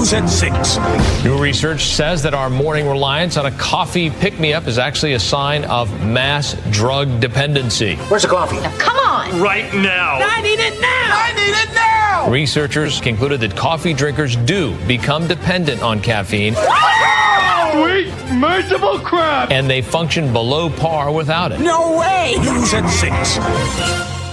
News at 6. New research says that our morning reliance on a coffee pick-me-up is actually a sign of mass drug dependency. Where's the coffee? Now, come on. Right now. I need it now. I need it now. Researchers concluded that coffee drinkers do become dependent on caffeine. Sweet, merciful crap. And they function below par without it. No way. News at 6.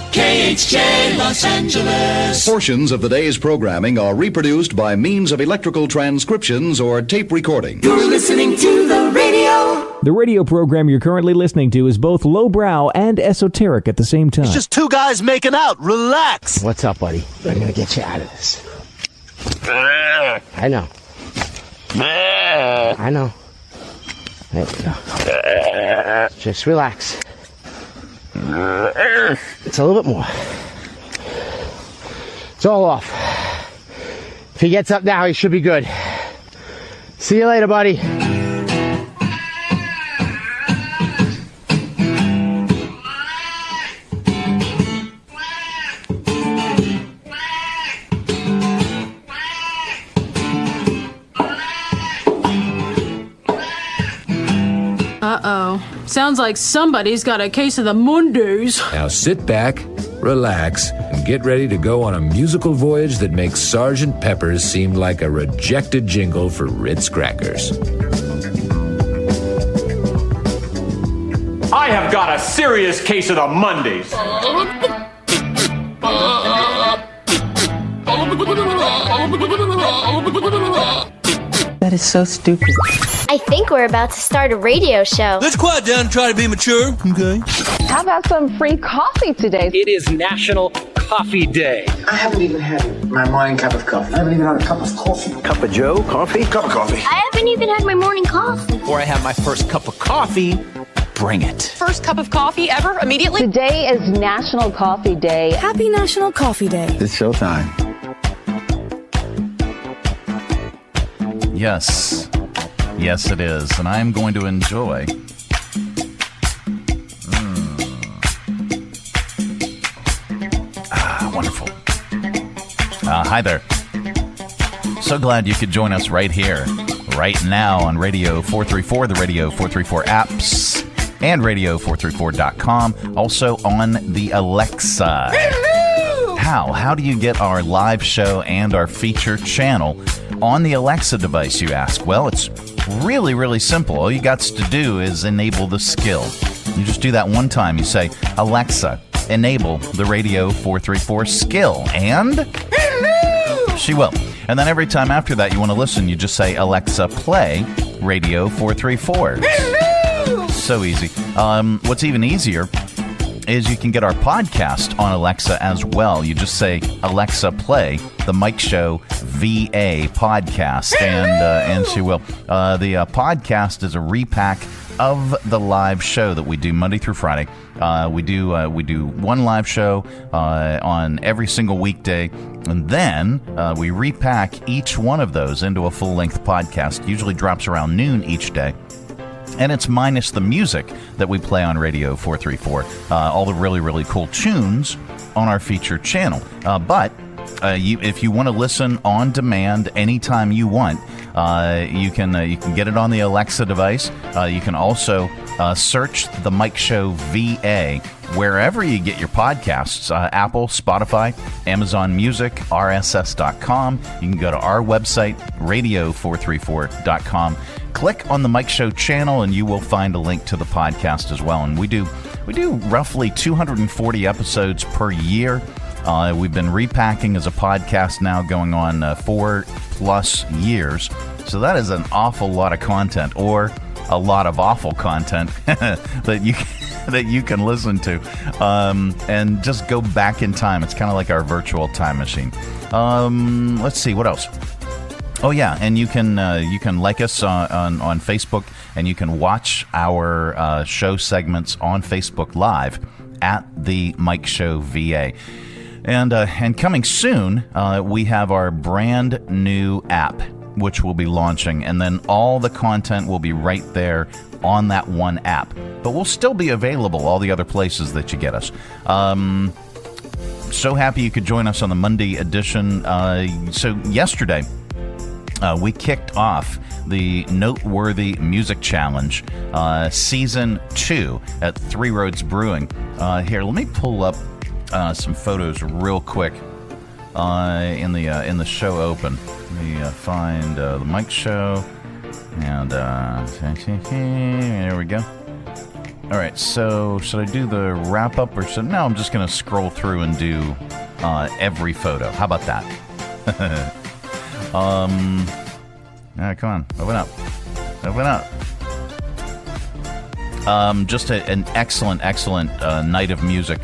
KHJ Los Angeles. Portions of the day's programming are reproduced by means of electrical transcriptions or tape recording. You're listening to the radio. The radio program you're currently listening to is both lowbrow and esoteric at the same time. It's just two guys making out. Relax. What's up, buddy? I'm going to get you out of this. I know. I know. There you go. Just relax. It's a little bit more. It's all off. If he gets up now, he should be good. See you later, buddy. Uh-oh. Sounds like somebody's got a case of the Mondays. Now sit back, relax, and get ready to go on a musical voyage that makes Sgt. Pepper's seem like a rejected jingle for Ritz crackers. I have got a serious case of the Mondays. That is so stupid. I think we're about to start a radio show. Let's quiet down and try to be mature, okay? How about some free coffee today? It is National Coffee Day. I haven't even had my morning cup of coffee. I haven't even had a cup of coffee. Cup of Joe, coffee? Cup of coffee. I haven't even had my morning coffee. Before I have my first cup of coffee, bring it. First cup of coffee ever, immediately? Today is National Coffee Day. Happy National Coffee Day. It's showtime. Yes. Yes, it is. And I am going to enjoy. Wonderful. Hi there. So glad you could join us right here, right now on Radio 434, the Radio 434 apps, and Radio434.com. Also on the Alexa. Hello! How do you get our live show and our feature channel on the Alexa device, you ask? Well, it's really, really simple. All you got to do is enable the skill. You just do that one time. You say, Alexa, enable the Radio 434 skill. And hello! She will. And then every time after that you want to listen, you just say, Alexa, play Radio 434. Hello! So easy. What's even easier is you can get our podcast on Alexa as well. You just say, Alexa, play the Mike Show VA podcast, and she will. The podcast is a repack of the live show that we do Monday through Friday. We do one live show on every single weekday, and then we repack each one of those into a full-length podcast. Usually drops around noon each day. And it's minus the music that we play on Radio 434. All the really, really cool tunes on our featured channel. But if you want to listen on demand anytime you want, you can get it on the Alexa device. You can also search the Mike Show VA wherever you get your podcasts. Apple, Spotify, Amazon Music, RSS.com. You can go to our website, Radio434.com. Click on the Mike Show channel and you will find a link to the podcast as well. And we do roughly 240 episodes per year. We've been repacking as a podcast now going on 4+ years. So that is an awful lot of content, or a lot of awful content that you can listen to, and just go back in time. It's kind of like our virtual time machine. Let's see, what else? Oh yeah, and you can like us on Facebook, and you can watch our show segments on Facebook Live at the Mike Show VA. And coming soon, we have our brand new app, which we'll be launching, and then all the content will be right there on that one app. But we'll still be available all the other places that you get us. So happy you could join us on the Monday edition. So yesterday, we kicked off the Noteworthy Music Challenge Season 2 at Three Roads Brewing. Here, let me pull up some photos real quick in the show open. Let me find the Mike Show, and there we go. All right, so should I do the wrap-up, or should... No, I'm just going to scroll through and do every photo. How about that? Come on, open up. Just an excellent night of music.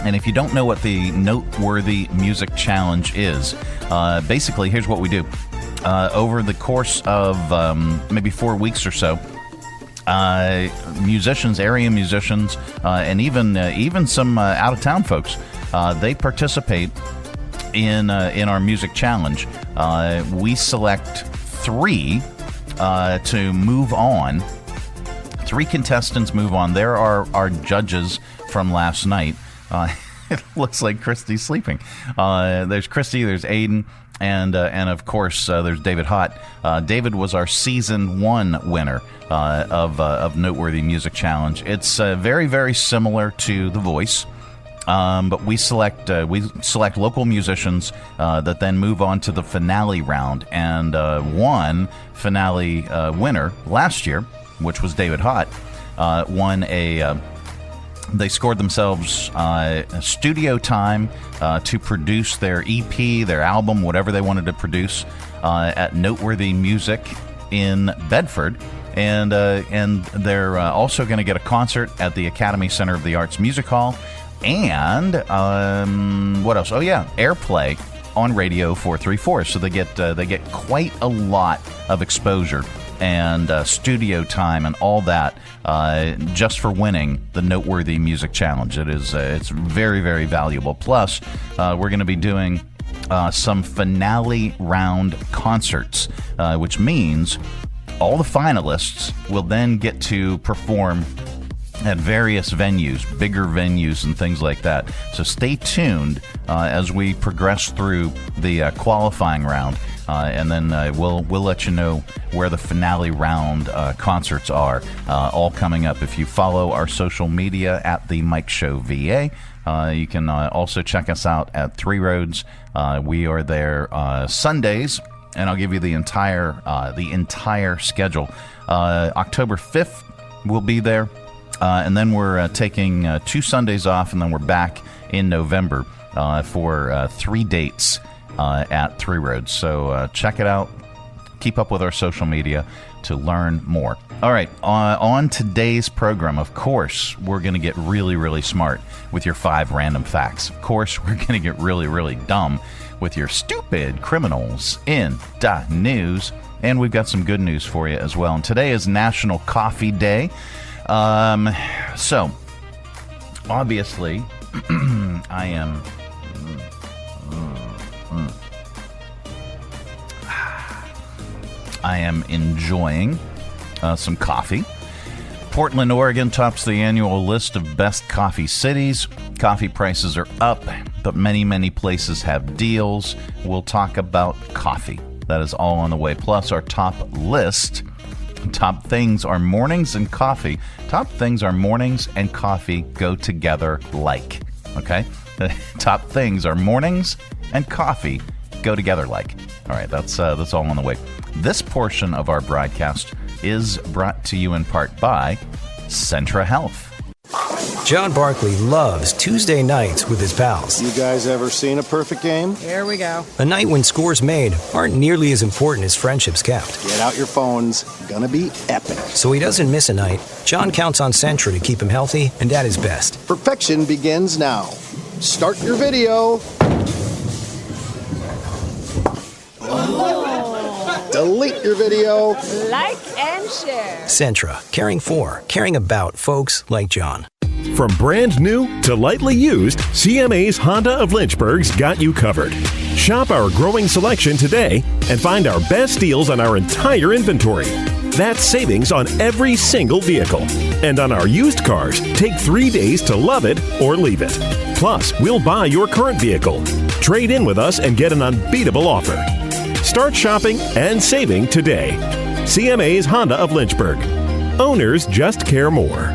And if you don't know what the Noteworthy Music Challenge is, basically, here's what we do. Over the course of maybe 4 weeks or so, musicians, area musicians, and even some out-of-town folks, they participate in our music challenge. We select 3 to move on. 3 contestants move on. There are our judges from last night. It looks like Christy's sleeping. There's Christy, there's Aiden, and of course there's David Hott. David was our Season 1 winner of Noteworthy Music Challenge. It's very, very similar to The Voice. But we select local musicians that then move on to the finale round. And one finale winner last year, which was David Hott, won they scored themselves studio time to produce their EP, their album, whatever they wanted to produce at Noteworthy Music in Bedford. And they're also going to get a concert at the Academy Center of the Arts Music Hall. And what else? Oh yeah, airplay on Radio 434. So they get quite a lot of exposure and studio time and all that just for winning the Noteworthy Music Challenge. It's very, very valuable. Plus, we're going to be doing some finale round concerts, which means all the finalists will then get to perform at various venues, bigger venues and things like that. So stay tuned as we progress through the qualifying round, and then we'll let you know where the finale round concerts are, all coming up. If you follow our social media at the Mike Show VA, you can also check us out at Three Roads. We are there Sundays, and I'll give you the entire schedule. October 5th, we'll be there. And then we're taking 2 Sundays off, and then we're back in November for 3 dates at Three Roads. So check it out. Keep up with our social media to learn more. All right, on today's program, of course, we're going to get really, really smart with your 5 random facts. Of course, we're going to get really, really dumb with your stupid criminals in the news. And we've got some good news for you as well. And today is National Coffee Day. So, obviously, I am enjoying some coffee. Portland, Oregon tops the annual list of best coffee cities. Coffee prices are up, but many, many places have deals. We'll talk about coffee. That is all on the way. Plus, our top list. Top things are mornings and coffee. Top things are mornings and coffee go together like. Okay? Top things are mornings and coffee go together like. All right, that's all on the way. This portion of our broadcast is brought to you in part by Centra Health. John Barkley loves Tuesday nights with his pals. You guys ever seen a perfect game? Here we go. A night when scores made aren't nearly as important as friendships kept. Get out your phones. Gonna be epic. So he doesn't miss a night. John counts on Centra to keep him healthy and at his best. Perfection begins now. Start your video. Delete your video. Like and share. Centra, caring about folks like John. From brand new to lightly used, CMA's Honda of Lynchburg's got you covered. Shop our growing selection today and find our best deals on our entire inventory. That's savings on every single vehicle. And on our used cars, take 3 days to love it or leave it. Plus, we'll buy your current vehicle. Trade in with us and get an unbeatable offer. Start shopping and saving today. CMA's Honda of Lynchburg. Owners just care more.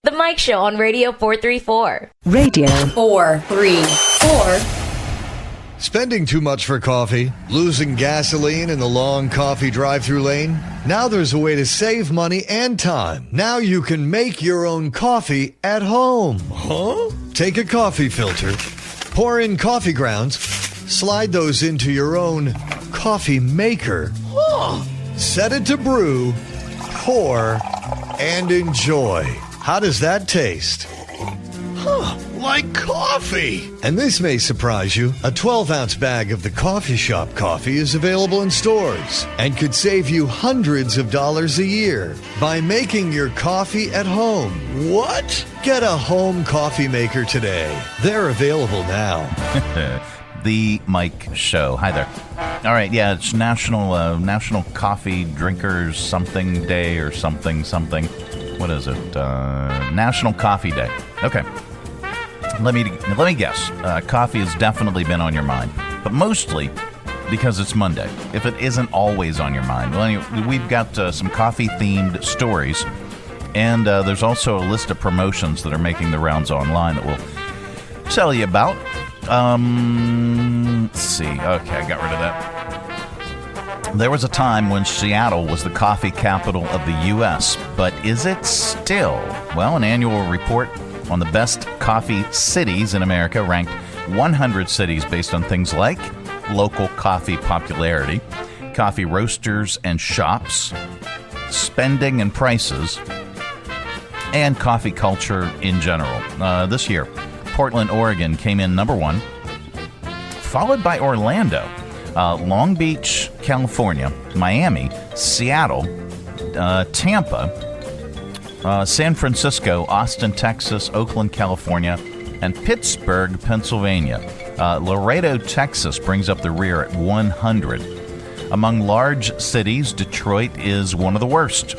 The Mike Show on Radio 434. Radio 434. Spending too much for coffee? Losing gasoline in the long coffee drive-through lane? Now there's a way to save money and time. Now you can make your own coffee at home. Huh? Take a coffee filter, pour in coffee grounds, slide those into your own coffee maker. Huh. Set it to brew, pour, and enjoy. How does that taste? Huh, like coffee. And this may surprise you. A 12-ounce bag of the coffee shop coffee is available in stores and could save you hundreds of dollars a year by making your coffee at home. What? Get a home coffee maker today. They're available now. The Mike Show. Hi there. All right, yeah, it's National Coffee Drinkers something day or something. What is it? National Coffee Day. Okay. Let me guess. Coffee has definitely been on your mind, but mostly because it's Monday. If it isn't always on your mind, well, anyway, we've got some coffee-themed stories, and there's also a list of promotions that are making the rounds online that we'll tell you about. Let's see. Okay, I got rid of that. There was a time when Seattle was the coffee capital of the U.S., but is it still? Well, an annual report on the best coffee cities in America ranked 100 cities based on things like local coffee popularity, coffee roasters and shops, spending and prices, and coffee culture in general. This year, Portland, Oregon came in number 1, followed by Orlando, Long Beach, California, Miami, Seattle, Tampa, San Francisco, Austin, Texas, Oakland, California, and Pittsburgh, Pennsylvania. Laredo, Texas brings up the rear at 100. Among large cities, Detroit is one of the worst,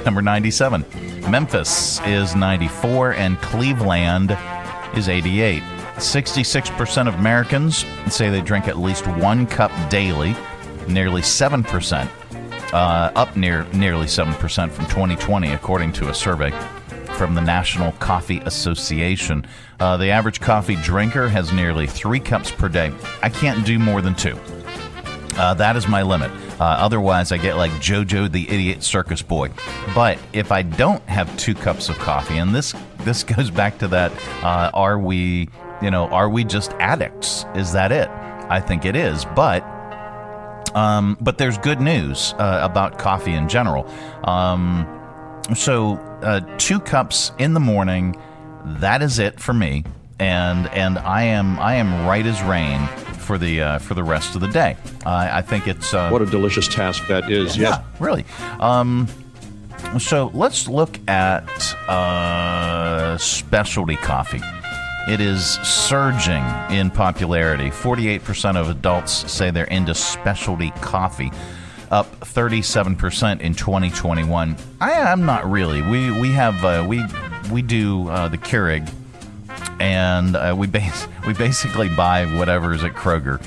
number 97. Memphis is 94, and Cleveland is 88. 66% of Americans say they drink at least 1 cup daily, nearly 7%. Up nearly 7% from 2020, according to a survey from the National Coffee Association. The average coffee drinker has nearly 3 cups per day. I can't do more than 2. That is my limit. Otherwise, I get like JoJo the Idiot Circus Boy. But if I don't have 2 cups of coffee, and this goes back to that, are we just addicts? Is that it? I think it is, but there's good news about coffee in general. So 2 cups in the morning, that is it for me, and I am right as rain for the rest of the day. I think it's what a delicious task that is. Yeah, really. So let's look at specialty coffee. It is surging in popularity. 48% of adults say they're into specialty coffee, up 37% in 2021. I'm not really. We have we do the Keurig, and we basically buy whatever's at Kroger.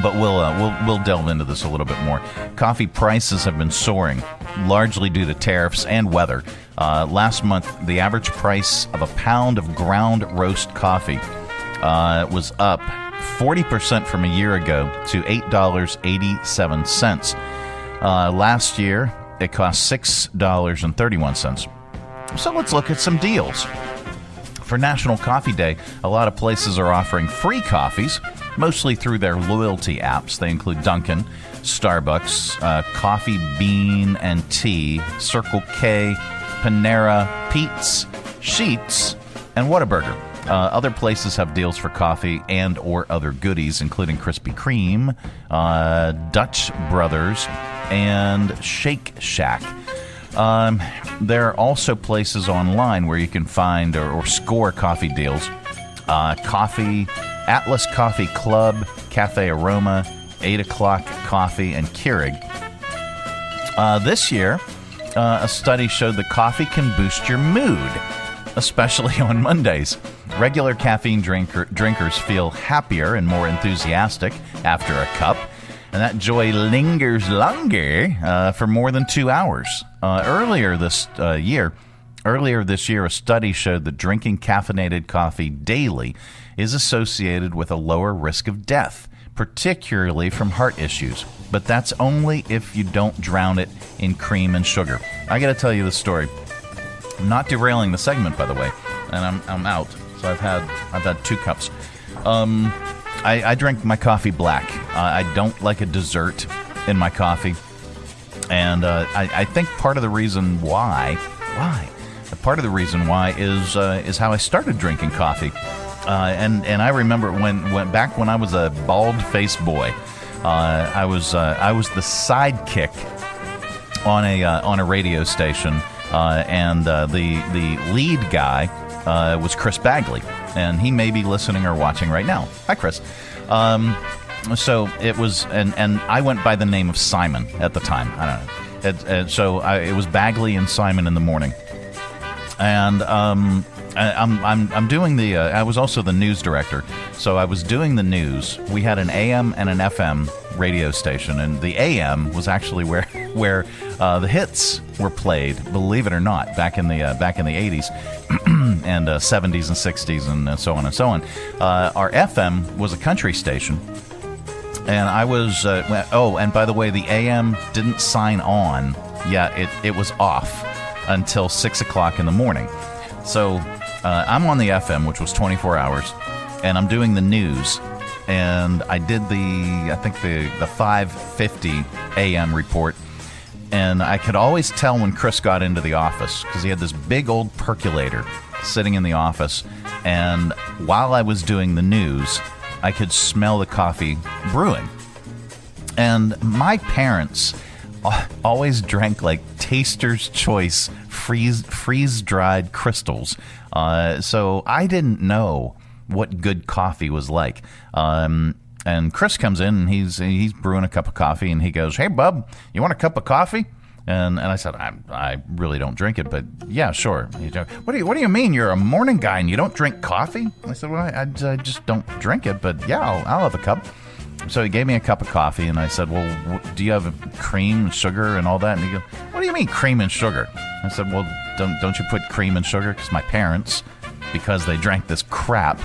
But we'll delve into this a little bit more. Coffee prices have been soaring, largely due to tariffs and weather. Last month, the average price of a pound of ground roast coffee was up 40% from a year ago to $8.87. Last year, it cost $6.31. So let's look at some deals. For National Coffee Day, a lot of places are offering free coffees, mostly through their loyalty apps. They include Dunkin', Starbucks, Coffee Bean and Tea, Circle K, Panera, Pete's, Sheetz, and Whataburger. Other places have deals for coffee and or other goodies, including Krispy Kreme, Dutch Brothers, and Shake Shack. There are also places online where you can find or score coffee deals. Atlas Coffee Club, Cafe Aroma, 8 O'Clock Coffee, and Keurig. This year, a study showed that coffee can boost your mood, especially on Mondays. Regular caffeine drinkers feel happier and more enthusiastic after a cup, and that joy lingers longer for more than 2 hours. Earlier this year, a study showed that drinking caffeinated coffee daily is associated with a lower risk of death, particularly from heart issues. But that's only if you don't drown it in cream and sugar. I got to tell you the story. I'm not derailing the segment, by the way, and I'm out. So I've had 2 cups. I drink my coffee black. I don't like a dessert in my coffee, and I think part of the reason why is how I started drinking coffee. And I remember when back when I was a bald-faced boy, I was the sidekick on a radio station, and the lead guy was Chris Bagley, and he may be listening or watching right now. Hi, Chris. So it was, and I went by the name of Simon at the time. I don't know. It was Bagley and Simon in the morning, and I'm doing the. I was also the news director, so I was doing the news. We had an AM and an FM radio station, and the AM was actually where the hits were played. Believe it or not, back in the 80s and 70s and 60s and so on and so on. Our FM was a country station, and I was. And by the way, the AM didn't sign on. Yeah, it was off until 6 o'clock in the morning. So I'm on the FM, which was 24 hours, and I'm doing the news. And I did the 5:50 AM report, and I could always tell when Chris got into the office because he had this big old percolator sitting in the office, and while I was doing the news, I could smell the coffee brewing. And my parents always drank like Taster's Choice freeze-dried crystals, so I didn't know what good coffee was like. And Chris comes in, and he's brewing a cup of coffee, and he goes, "Hey, bub, you want a cup of coffee?" And I said, I really don't drink it, but yeah, sure. What do you mean? You're a morning guy and you don't drink coffee? I said, well, I just don't drink it, but yeah, I'll have a cup. So he gave me a cup of coffee, and I said, well, do you have cream, sugar, and all that? And he goes, what do you mean cream and sugar? I said, well, don't you put cream and sugar? Because my parents, because they drank this crap,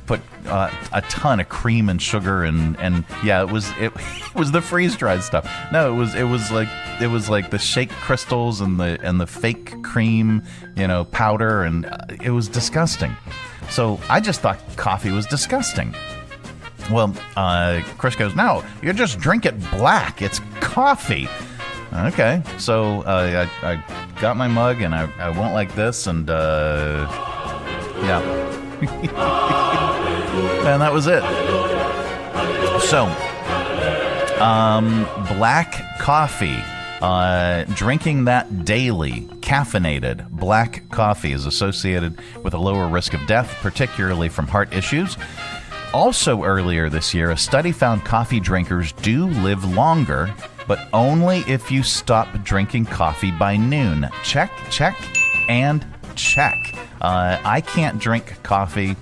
put a ton of cream and sugar and yeah, it was the freeze dried stuff. No, it was like the shake crystals and the fake cream, powder, and it was disgusting. So I just thought coffee was disgusting. Well, Chris goes, no, you just drink it black. It's coffee. Okay, so I got my mug, and I went like this, and yeah. And that was it. So, black coffee, drinking that daily, caffeinated black coffee is associated with a lower risk of death, particularly from heart issues. Also earlier this year, a study found coffee drinkers do live longer, but only if you stop drinking coffee by noon. Check, and check. I can't drink coffee.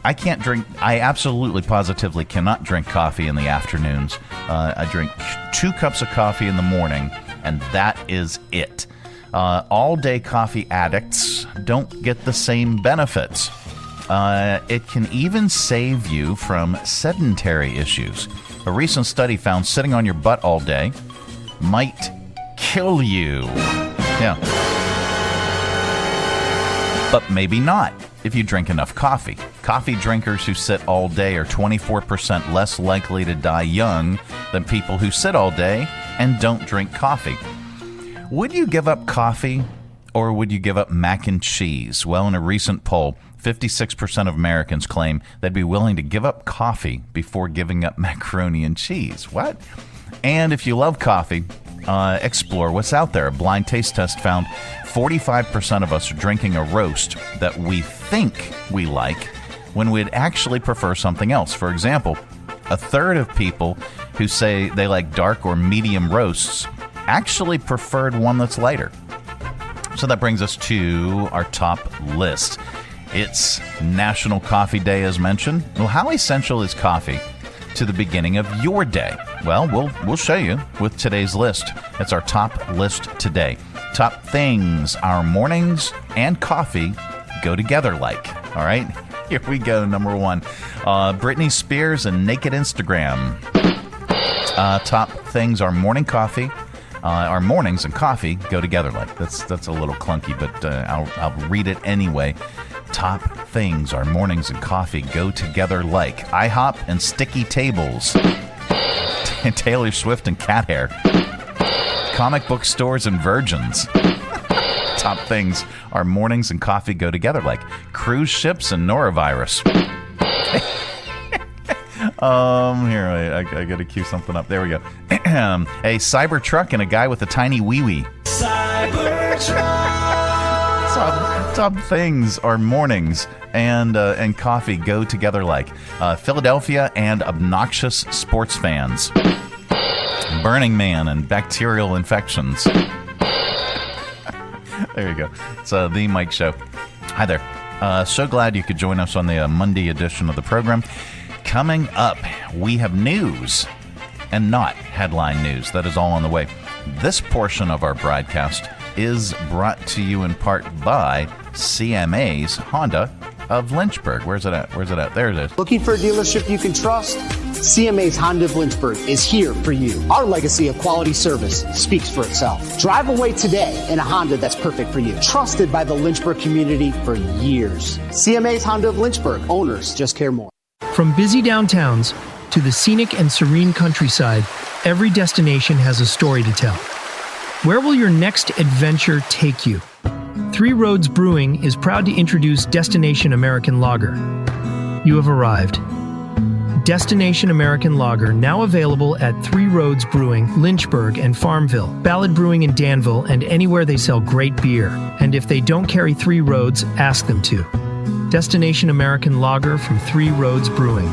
I absolutely positively cannot drink coffee in the afternoons. I drink 2 cups of coffee in the morning, and that is it. All-day coffee addicts don't get the same benefits. It can even save you from sedentary issues. A recent study found sitting on your butt all day might kill you. Yeah. But maybe not if you drink enough coffee. Coffee drinkers who sit all day are 24% less likely to die young than people who sit all day and don't drink coffee. Would you give up coffee, or would you give up mac and cheese? Well, in a recent poll, 56% of Americans claim they'd be willing to give up coffee before giving up macaroni and cheese. What? And if you love coffee, explore what's out there. A blind taste test found 45% of us are drinking a roast that we think we like when we'd actually prefer something else. For example, a third of people who say they like dark or medium roasts actually preferred one that's lighter. So that brings us to our top list. It's National Coffee Day, as mentioned. Well, how essential is coffee to the beginning of your day? Well, we'll show you with today's list. It's our top list today. Top things our mornings and coffee go together like. All right, here we go. Number one, Britney Spears and naked Instagram. Top things our mornings and coffee go together like. That's a little clunky, but I'll read it anyway. Top things our mornings and coffee go together like IHOP and sticky tables, Taylor Swift and cat hair, comic book stores and virgins. Top things our mornings and coffee go together like cruise ships and norovirus. Here, I gotta cue something up. There we go. A Cybertruck and a guy with a tiny wee-wee. Cybertruck! Top things our mornings and coffee go together like Philadelphia and obnoxious sports fans. Burning Man and bacterial infections. There you go. It's The Mike Show. Hi there. So glad you could join us on the Monday edition of the program. Coming up, we have news and not headline news. That is all on the way. This portion of our broadcast is brought to you in part by CMA's Honda of Lynchburg. Where's it at? There it is. Looking for a dealership you can trust? CMA's Honda of Lynchburg is here for you. Our legacy of quality service speaks for itself. Drive away today in a Honda that's perfect for you. Trusted by the Lynchburg community for years. CMA's Honda of Lynchburg. Owners just care more. From busy downtowns to the scenic and serene countryside, every destination has a story to tell. Where will your next adventure take you? Three Roads Brewing is proud to introduce Destination American Lager. You have arrived. Destination American Lager, now available at Three Roads Brewing, Lynchburg and Farmville, Ballad Brewing in Danville, and anywhere they sell great beer. And if they don't carry Three Roads, ask them to. Destination American Lager from Three Roads Brewing.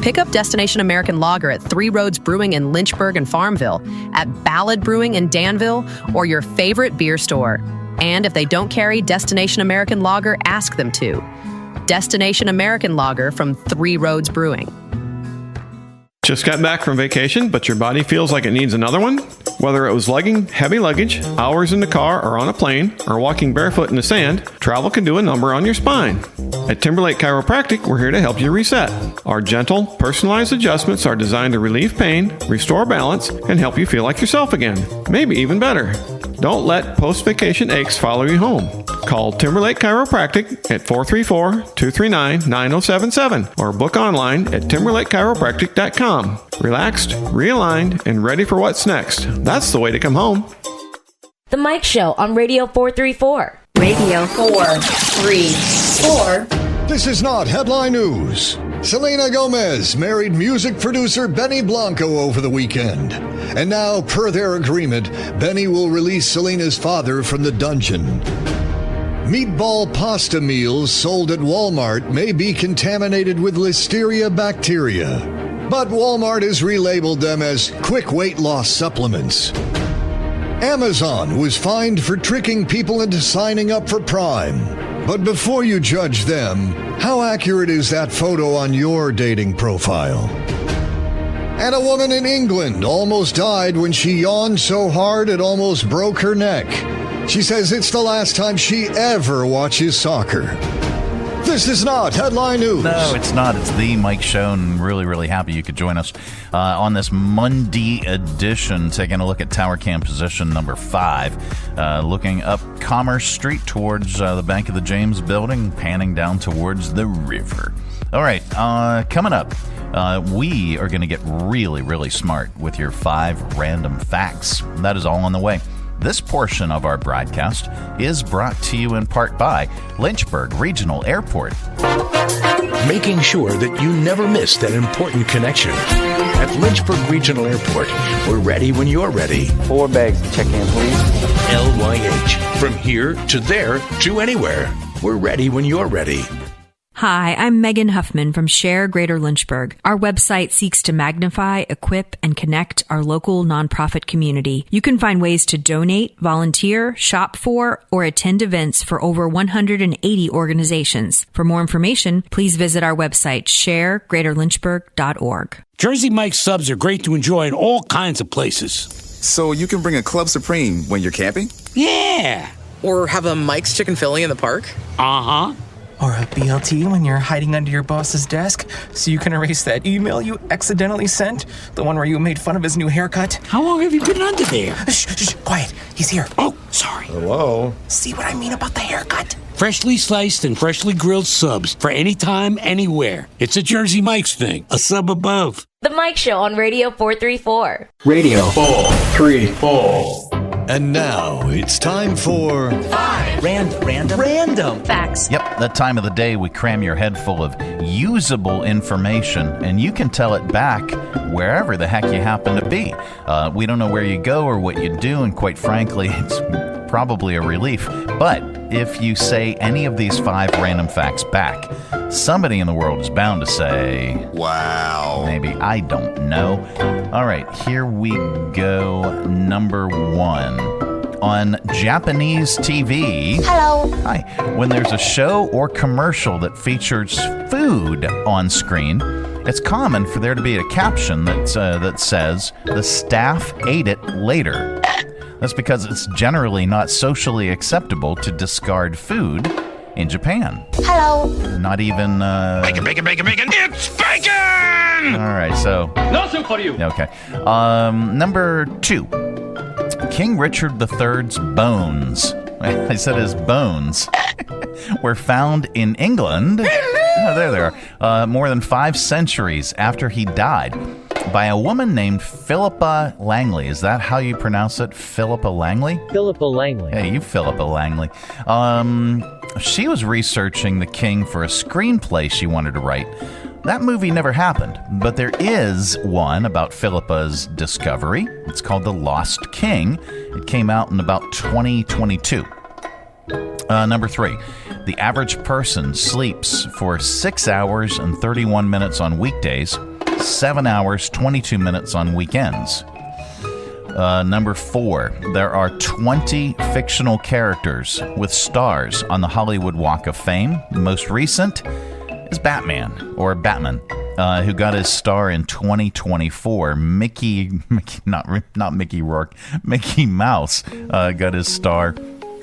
Pick up Destination American Lager at Three Roads Brewing in Lynchburg and Farmville, at Ballad Brewing in Danville, or your favorite beer store. And if they don't carry Destination American Lager, ask them to. Destination American Lager from Three Roads Brewing. Just got back from vacation, but your body feels like it needs another one? Whether it was lugging heavy luggage, hours in the car or on a plane, or walking barefoot in the sand, travel can do a number on your spine. At Timberlake Chiropractic, we're here to help you reset. Our gentle, personalized adjustments are designed to relieve pain, restore balance, and help you feel like yourself again. Maybe even better. Don't let post-vacation aches follow you home. Call Timberlake Chiropractic at 434-239-9077 or book online at timberlakechiropractic.com. Relaxed, realigned, and ready for what's next. That's the way to come home. The Mike Show on Radio 434. Radio 434. This is not headline news. Selena Gomez married music producer Benny Blanco over the weekend. And now, per their agreement, Benny will release Selena's father from the dungeon. Meatball pasta meals sold at Walmart may be contaminated with Listeria bacteria, but Walmart has relabeled them as quick weight loss supplements. Amazon was fined for tricking people into signing up for Prime. But before you judge them, how accurate is that photo on your dating profile? And a woman in England almost died when she yawned so hard it almost broke her neck. She says it's the last time she ever watches soccer. This is not headline news. No, it's not. It's The Mike Show, and really, really happy you could join us on this Monday edition, taking a look at Tower Cam position number 5, looking up Commerce Street towards the Bank of the James building, panning down towards the river. All right, coming up, we are going to get really, really smart with your 5 random facts. That is all on the way. This portion of our broadcast is brought to you in part by Lynchburg Regional Airport. Making sure that you never miss that important connection. At Lynchburg Regional Airport, we're ready when you're ready. 4 bags to check in, please. LYH. From here to there to anywhere. We're ready when you're ready. Hi, I'm Megan Huffman from Share Greater Lynchburg. Our website seeks to magnify, equip, and connect our local nonprofit community. You can find ways to donate, volunteer, shop for, or attend events for over 180 organizations. For more information, please visit our website, sharegreaterlynchburg.org. Jersey Mike's subs are great to enjoy in all kinds of places. So you can bring a Club Supreme when you're camping? Yeah! Or have a Mike's Chicken Philly in the park? Uh-huh. Or a BLT when you're hiding under your boss's desk so you can erase that email you accidentally sent? The one where you made fun of his new haircut? How long have you been under there? Shh, quiet. He's here. Oh, sorry. Hello? See what I mean about the haircut? Freshly sliced and freshly grilled subs for any time, anywhere. It's a Jersey Mike's thing. A sub above. The Mike Show on Radio 434. Radio 434. And now it's time for 5 random facts. Yep, that time of the day we cram your head full of usable information, and you can tell it back wherever the heck you happen to be. We don't know where you go or what you do, and quite frankly, it's probably a relief. But if you say any of these 5 random facts back, somebody in the world is bound to say, wow. Maybe, I don't know. All right, here we go. Number 1. On Japanese TV. Hello. Hi. When there's a show or commercial that features food on screen, it's common for there to be a caption that says, "The staff ate it later." That's because it's generally not socially acceptable to discard food in Japan. Hello. Not even... Bacon! It's bacon! All right, so... Nothing for you. Okay. Number 2. King Richard III's bones. I said his bones were found in England. Oh, there they are. More than 5 centuries after he died, by a woman named Philippa Langley. Is that how you pronounce it? Philippa Langley? Philippa Langley. Hey, you Philippa Langley. She was researching the king for a screenplay she wanted to write. That movie never happened, but there is one about Philippa's discovery. It's called The Lost King. It came out in about 2022. Number 3, the average person sleeps for 6 hours and 31 minutes on weekdays, 7 hours, 22 minutes on weekends. Number 4, there are 20 fictional characters with stars on the Hollywood Walk of Fame. The most recent is Batman, who got his star in 2024. Not Mickey Rourke. Mickey Mouse got his star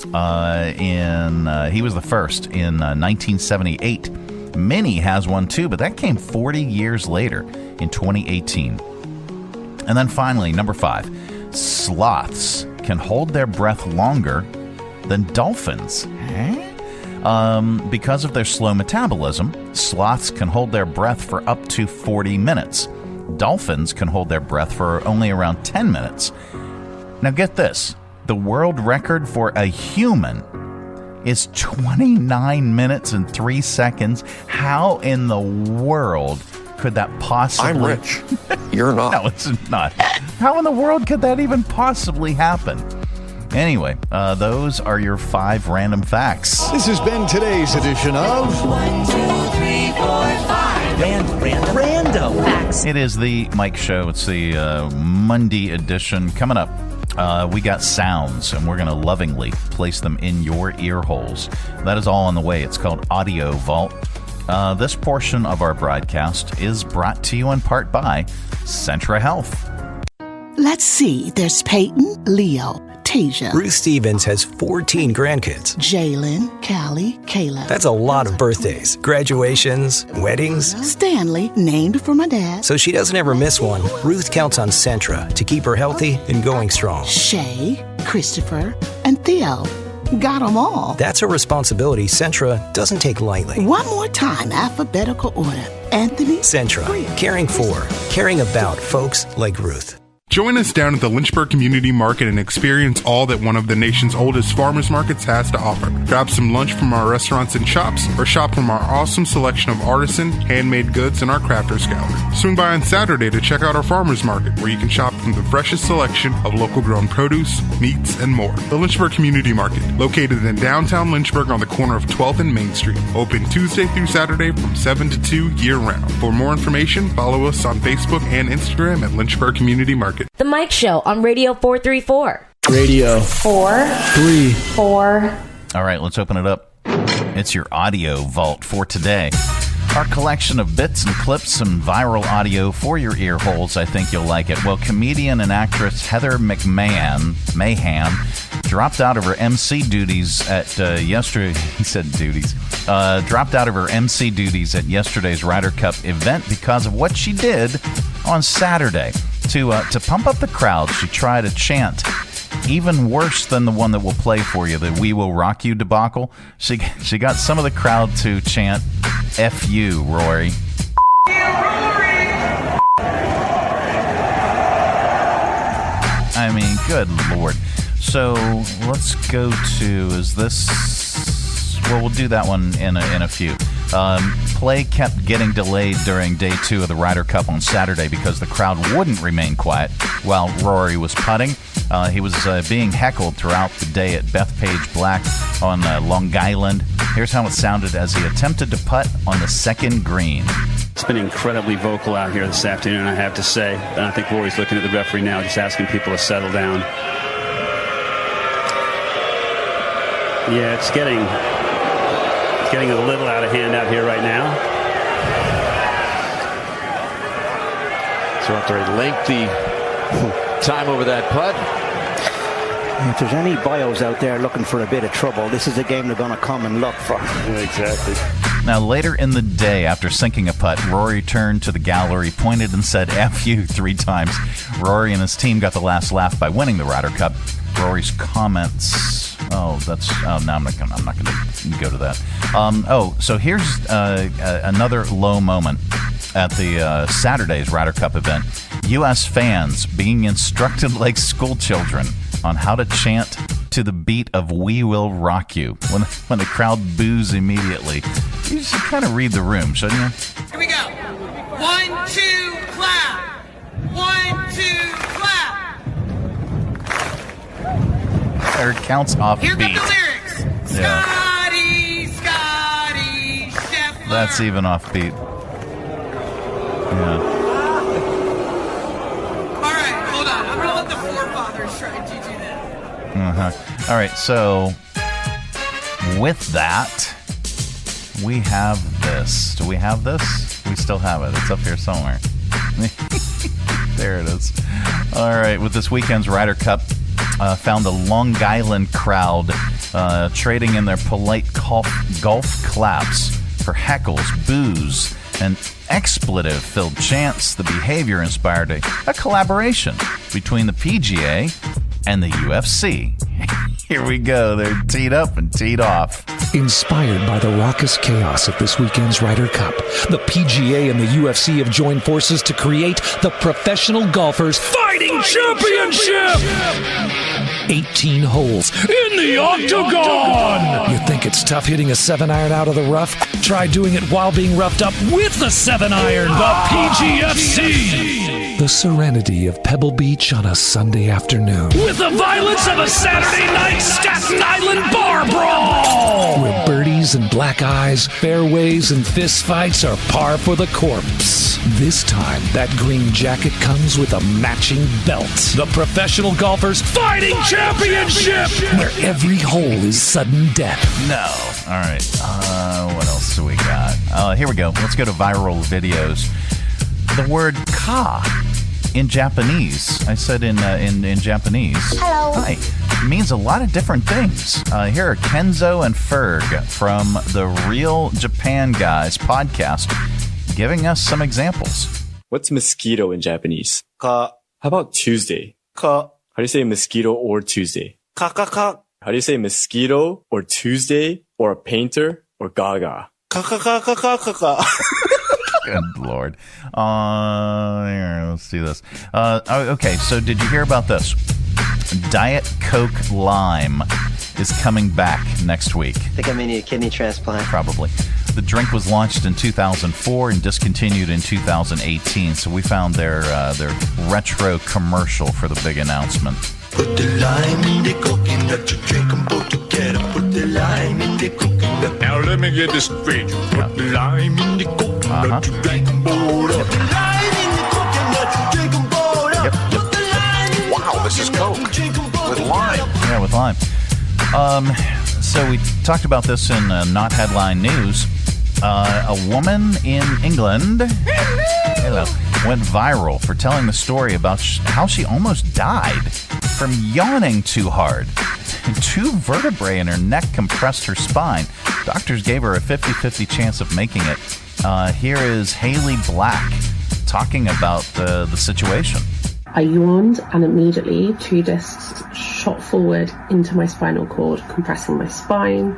he was the first in 1978. Minnie has one too, but that came 40 years later in 2018. And then finally, number 5, sloths can hold their breath longer than dolphins. Because of their slow metabolism, sloths can hold their breath for up to 40 minutes. Dolphins can hold their breath for only around 10 minutes. Now get this. The world record for a human is 29 minutes and 3 seconds. How in the world could that possibly... I'm rich. You're not. No, it's not. How in the world could that even possibly happen? Anyway, those are your 5 random facts. This has been today's edition of 1, 2, 3, 4, 5 random facts. It is the Mike Show. It's the Monday edition. Coming up, we got sounds, and we're going to lovingly place them in your ear holes. That is all on the way. It's called Audio Vault. This portion of our broadcast is brought to you in part by Centra Health. Let's see. There's Peyton, Leo, Tasia. Ruth Stevens has 14 grandkids. Jalen, Callie, Kayla. That's a lot of birthdays, graduations, weddings. Stanley, named for my dad. So she doesn't ever miss one. Ruth counts on Centra to keep her healthy and going strong. Shay, Christopher, and Theo. Got them all. That's a responsibility Centra doesn't take lightly. One more time, alphabetical order. Anthony. Centra, caring for, caring about folks like Ruth. Join us down at the Lynchburg Community Market and experience all that one of the nation's oldest farmers markets has to offer. Grab some lunch from our restaurants and shops, or shop from our awesome selection of artisan, handmade goods in our crafters gallery. Swing by on Saturday to check out our farmers market, where you can shop from the freshest selection of local grown produce, meats, and more. The Lynchburg Community Market, located in downtown Lynchburg on the corner of 12th and Main Street. Open Tuesday through Saturday from 7 to 2 year-round. For more information, follow us on Facebook and Instagram at Lynchburg Community Market. The Mike Show on Radio 434. Radio 434. All right, let's open it up. It's your audio vault for today. Our collection of bits and clips and viral audio for your ear holes. I think you'll like it. Well, comedian and actress Heather Mahan dropped out of her MC duties at yesterday. He said duties. Dropped out of her MC duties at yesterday's Ryder Cup event because of what she did on Saturday. To pump up the crowd, she tried a chant even worse than the one that we'll play for you, the "We Will Rock You" debacle. She got some of the crowd to chant "F you, Rory." I mean, good Lord. So let's go to, we'll do that one in a few. Play kept getting delayed during day 2 of the Ryder Cup on Saturday because the crowd wouldn't remain quiet while Rory was putting. He was being heckled throughout the day at Bethpage Black on Long Island. Here's how it sounded as he attempted to putt on the second green. It's been incredibly vocal out here this afternoon, I have to say. And I think Rory's looking at the referee now, just asking people to settle down. Yeah, it's getting a little out of hand out here right now. So after a lengthy time over that putt. If there's any bios out there looking for a bit of trouble, this is the game they're going to come and look for. Yeah, exactly. Now, later in the day, after sinking a putt, Rory turned to the gallery, pointed and said "F you" 3 times. Rory and his team got the last laugh by winning the Ryder Cup. Rory's comments... now I'm not going to go to that. So here's another low moment at the Saturday's Ryder Cup event. U.S. fans being instructed like school children on how to chant to the beat of "We Will Rock You" when the crowd boos immediately. You should kind of read the room, shouldn't you? Here we go. 1, 2, clap. 1, 2, clap. Or it counts off Here beat. come the lyrics. Yeah. Scotty, Scheffler. That's even off beat. Yeah. All right, hold on. I'm going to let the forefathers try to do that. All right, so with that, we have this. Do we have this? We still have it. It's up here somewhere. There it is. All right, with this weekend's Ryder Cup, found a Long Island crowd trading in their polite golf claps for heckles, boos, and expletive-filled chants. The behavior inspired a collaboration between the PGA and the UFC. Here we go. They're teed up and teed off. Inspired by the raucous chaos of this weekend's Ryder Cup, the PGA and the UFC have joined forces to create the Professional Golfers Fighting Championship! 18 holes in the octagon! You think it's tough hitting a 7-iron out of the rough? Try doing it while being roughed up with the 7-iron, the PGFC! The serenity of Pebble Beach on a Sunday afternoon. With the violence of a Saturday night Staten Island bar brawl! Where birdies and black eyes, fairways and fist fights are par for the corpse. This time, that green jacket comes with a matching belt. The Professional Golfers Fighting Championship! Where every hole is sudden death. No. All right. What else do we got? Here we go. Let's go to viral videos. The word "ka" in Japanese. I said in Japanese. Hello. Hi. Means a lot of different things. Here are Kenzo and Ferg from the Real Japan Guys podcast giving us some examples. What's mosquito in Japanese? Ka. How about Tuesday? Ka. How do you say mosquito or Tuesday? Ka ka ka. How do you say mosquito or Tuesday or a painter or gaga? Ka ka ka ka ka ka ka. Good Lord. Here, let's see this. Okay, so did you hear about this? Diet Coke Lime is coming back next week. I think I may need a kidney transplant. Probably. The drink was launched in 2004 and discontinued in 2018, so we found their retro commercial for the big announcement. Put the lime in the coconut, you drink them both together. Put the lime in the coconut. Now let me get this straight. Put the lime in the coconut, you drink them both up. Put the lime in the coconut, you drink them both up. Put the lime in the Wow, this is Coke with lime. Yeah, with lime. So we talked about this in Not Headline News. A woman in England went viral for telling the story about how she almost died from yawning too hard. 2 vertebrae in her neck compressed her spine. Doctors gave her a 50-50 chance of making it. Here is Haley Black talking about the situation. I yawned and immediately 2 discs shot forward into my spinal cord, compressing my spine.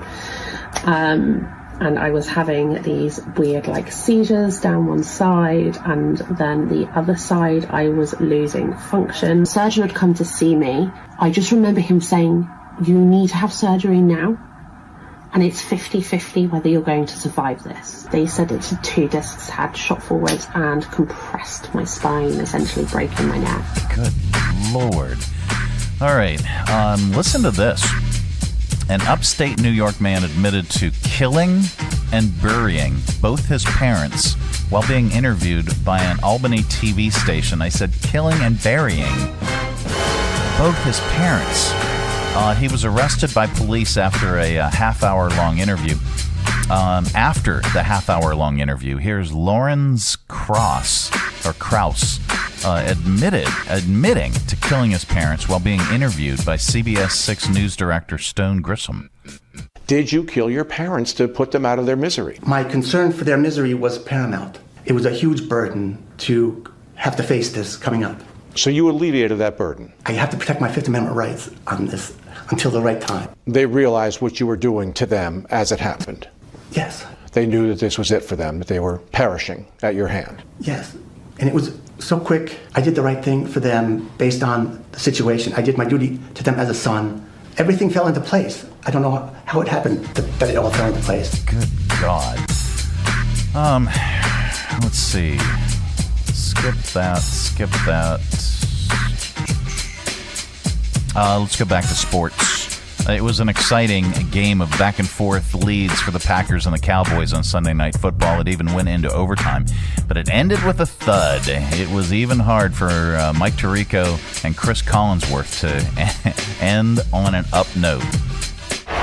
And I was having these weird seizures down one side, and then the other side I was losing function. The surgeon had come to see me. I just remember him saying, "You need to have surgery now, and it's 50-50 whether you're going to survive this." They said that 2 discs had shot forward and compressed my spine, essentially breaking my neck. Good Lord. All right, listen to this. An upstate New York man admitted to killing and burying both his parents while being interviewed by an Albany TV station. I said killing and burying both his parents. He was arrested by police after a half-hour-long interview. After the half-hour-long interview, here's Lawrence Krauss admitting to killing his parents while being interviewed by CBS 6 News director Stone Grissom. Did you kill your parents to put them out of their misery? My concern for their misery was paramount. It was a huge burden to have to face this coming up. So you alleviated that burden? I have to protect my Fifth Amendment rights on this until the right time. They realized what you were doing to them as it happened? Yes. They knew that this was it for them, that they were perishing at your hand? Yes. And it was so quick. I did the right thing for them based on the situation. I did my duty to them as a son. Everything fell into place. I don't know how it happened that it all fell into place. Good God. Let's see. Skip that. Let's go back to sports. It was an exciting game of back and forth leads for the Packers and the Cowboys on Sunday Night Football. It even went into overtime, but it ended with a thud. It was even hard for Mike Tirico and Chris Collinsworth to end on an up note.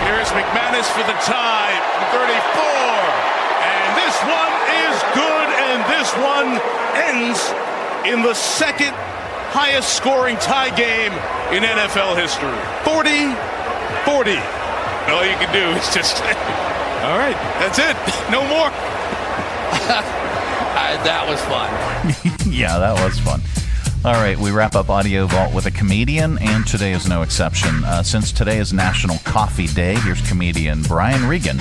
Here's McManus for the tie, 34. And this one is good, and this one ends in the second highest scoring tie game in NFL history. 40. All you can do is just, all right, that's it. No more. That was fun. Yeah, that was fun. All right, we wrap up Audio Vault with a comedian, and today is no exception. Since today is National Coffee Day, here's comedian Brian Regan,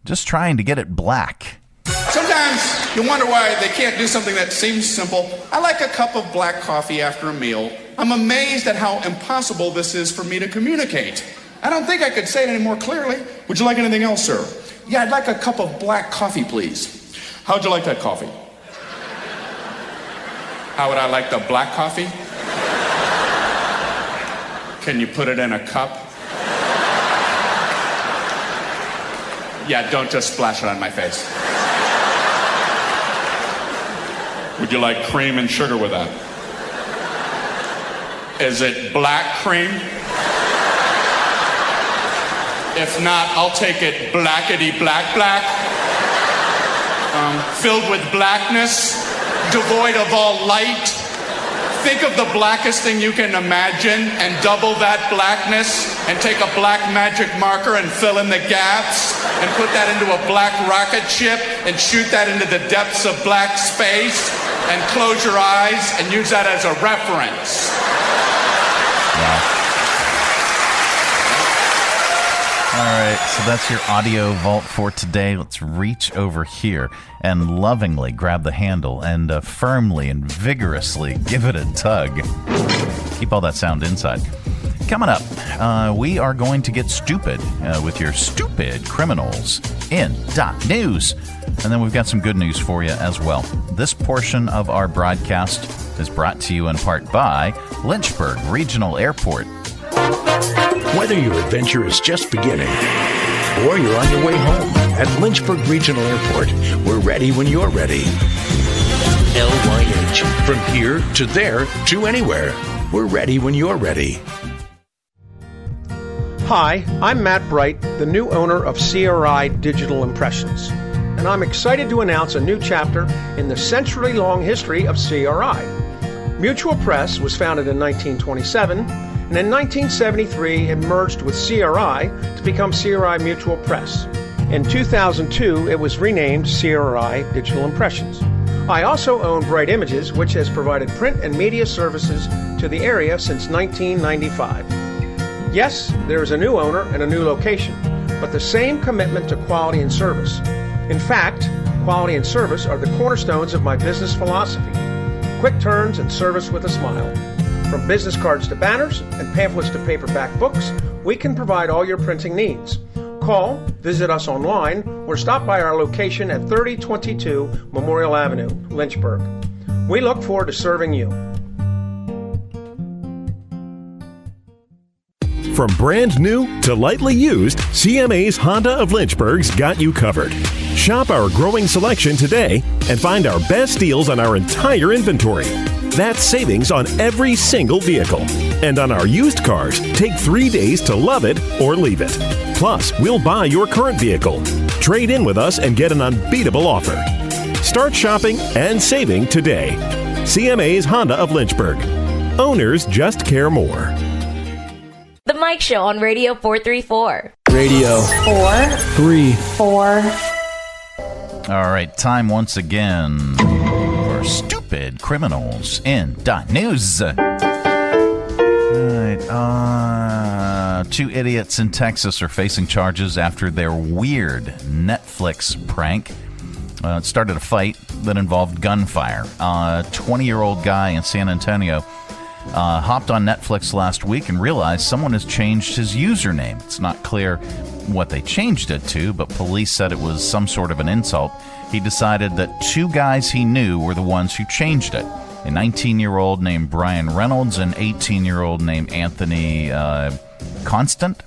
just trying to get it black. Sometimes you wonder why they can't do something that seems simple. I like a cup of black coffee after a meal. I'm amazed at how impossible this is for me to communicate. I don't think I could say it any more clearly. Would you like anything else, sir? Yeah, I'd like a cup of black coffee, please. How'd you like that coffee? How would I like the black coffee? Can you put it in a cup? Yeah, don't just splash it on my face. Would you like cream and sugar with that? Is it black cream? If not, I'll take it blackety black. Filled with blackness, devoid of all light. Think of the blackest thing you can imagine and double that blackness and take a black magic marker and fill in the gaps and put that into a black rocket ship and shoot that into the depths of black space and close your eyes and use that as a reference. Wow. All right. right, so that's your audio vault for today. Let's reach over here and lovingly grab the handle and firmly and vigorously give it a tug. Keep all that sound inside. Coming up, we are going to get stupid with your stupid criminals in .news. And then we've got some good news for you as well. This portion of our broadcast is brought to you in part by Lynchburg Regional Airport. Whether your adventure is just beginning or you're on your way home, at Lynchburg Regional Airport, we're ready when you're ready. LYH. From here to there to anywhere. We're ready when you're ready. Hi, I'm Matt Bright, the new owner of CRI Digital Impressions, and I'm excited to announce a new chapter in the century-long history of CRI. Mutual Press was founded in 1927, and in 1973 it merged with CRI to become CRI Mutual Press. In 2002, it was renamed CRI Digital Impressions. I also own Bright Images, which has provided print and media services to the area since 1995. Yes, there is a new owner and a new location, but the same commitment to quality and service. In fact, quality and service are the cornerstones of my business philosophy. Quick turns and service with a smile. From business cards to banners and pamphlets to paperback books, we can provide all your printing needs. Call, visit us online, or stop by our location at 3022 Memorial Avenue, Lynchburg. We look forward to serving you. From brand new to lightly used, CMA's Honda of Lynchburg's got you covered. Shop our growing selection today and find our best deals on our entire inventory. That's savings on every single vehicle. And on our used cars, take 3 days to love it or leave it. Plus, we'll buy your current vehicle. Trade in with us and get an unbeatable offer. Start shopping and saving today. CMA's Honda of Lynchburg. Owners just care more. The Mike Show on Radio 434. Radio 4 3 4. All right, time once again for stupid criminals in .news. All right, 2 idiots in Texas are facing charges after their weird Netflix prank. It started a fight that involved gunfire. A 20-year-old guy in San Antonio hopped on Netflix last week and realized someone has changed his username. It's not clear what they changed it to, but police said it was some sort of an insult. He decided that 2 guys he knew were the ones who changed it. A 19-year-old named Brian Reynolds and an 18-year-old named Anthony Constant.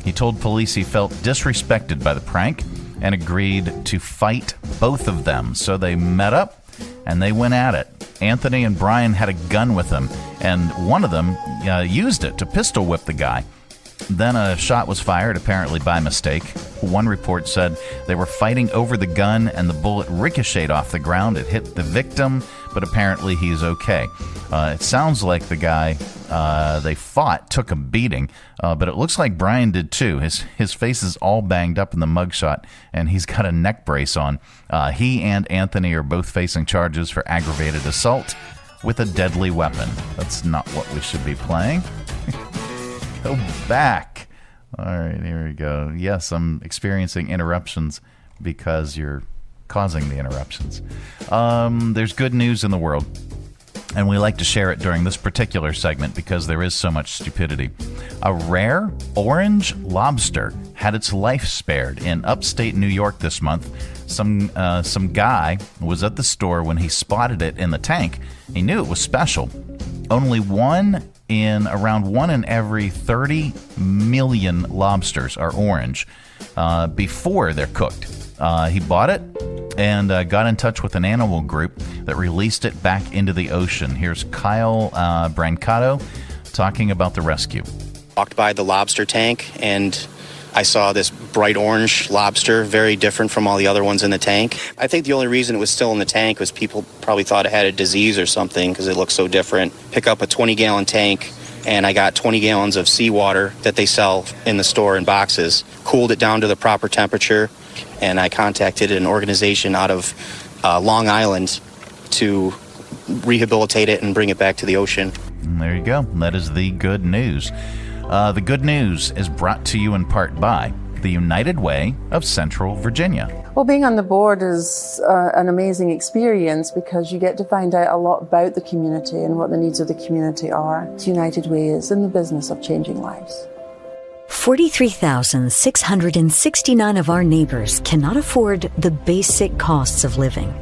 He told police he felt disrespected by the prank and agreed to fight both of them. So they met up and they went at it. Anthony and Brian had a gun with them, and one of them used it to pistol whip the guy. Then a shot was fired, apparently by mistake. One report said they were fighting over the gun and the bullet ricocheted off the ground. It hit the victim, but apparently he's okay. It sounds like the guy they fought took a beating, but it looks like Brian did too. His face is all banged up in the mugshot, and he's got a neck brace on. He and Anthony are both facing charges for aggravated assault with a deadly weapon. That's not what we should be playing. Go back. All right, here we go. Yes, I'm experiencing interruptions because you're causing the interruptions. There's good news in the world, and we like to share it during this particular segment because there is so much stupidity. A rare orange lobster had its life spared in upstate New York this month. Some guy was at the store when he spotted it in the tank. He knew it was special. Only around 1 in every 30 million lobsters are orange before they're cooked. He bought it and got in touch with an animal group that released it back into the ocean. Here's Kyle Brancato talking about the rescue. Walked by the lobster tank and I saw this bright orange lobster, very different from all the other ones in the tank. I think the only reason it was still in the tank was people probably thought it had a disease or something because it looked so different. Pick up a 20-gallon tank, and I got 20 gallons of seawater that they sell in the store in boxes, cooled it down to the proper temperature, and I contacted an organization out of Long Island to rehabilitate it and bring it back to the ocean. And there you go. That is the good news. The good news is brought to you in part by the United Way of Central Virginia. Well, being on the board is an amazing experience because you get to find out a lot about the community and what the needs of the community are. United Way is in the business of changing lives. 43,669 of our neighbors cannot afford the basic costs of living.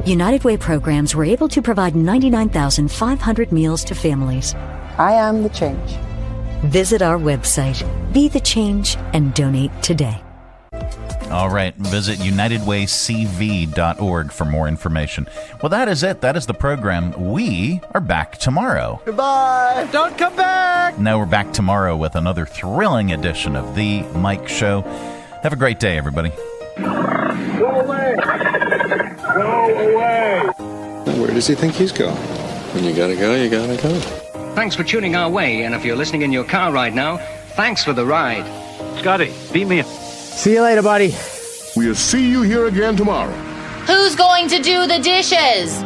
United Way programs were able to provide 99,500 meals to families. I am the change. Visit our website, Be the Change, and donate today. All right, visit unitedwaycv.org for more information. Well, that is it. That is the program. We are back tomorrow. Goodbye. Don't come back. Now we're back tomorrow with another thrilling edition of The Mike Show. Have a great day, everybody. Go away. Go away. Where does he think he's going? When you gotta go, you gotta go. Thanks for tuning our way, and if you're listening in your car right now, thanks for the ride. Scotty, beat me up. See you later, buddy. We'll see you here again tomorrow. Who's going to do the dishes?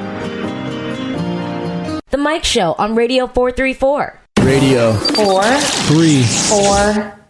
The Mike Show on Radio 434. Radio 4 3 4